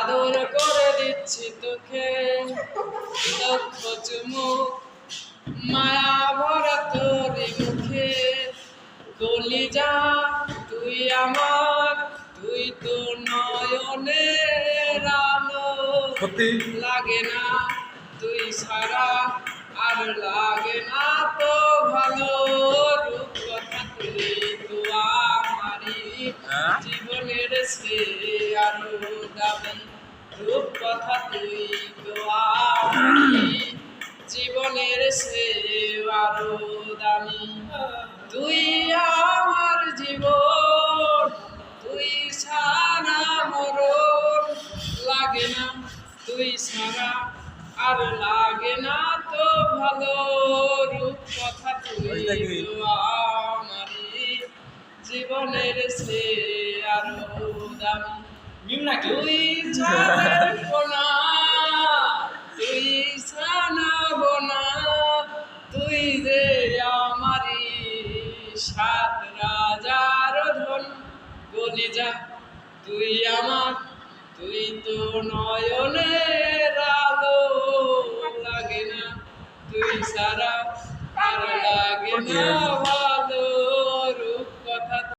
আদর করে দিচ্ছি তোকে লক্ষ চুমুক মায়া ভরা তোর মুখে কলিজা তুই আমার তুই তো নয়নের আলো লাগে না তুই ছাড়া আর লাগে না তো ভালো রূপ কথা তুই তো আমারই জীবনের সে আরো দামি রূপ কথা তুই তো আমারই জীবনের সে আরো দামি তুই আমার জীবন তুই সারা মরণ লাগে না তুই সারা আর লাগে না তো ভালো রূপ কথা তুই তো আমারই জীবনের সে আরো দামি তুই ছাড়বো না তুই ছাড়বো না তুই যে আমারই সাত রাজার ধন কলিজা তুই আমার তুই তো নয়নের আলো লাগে না তুই সারা আর লাগে না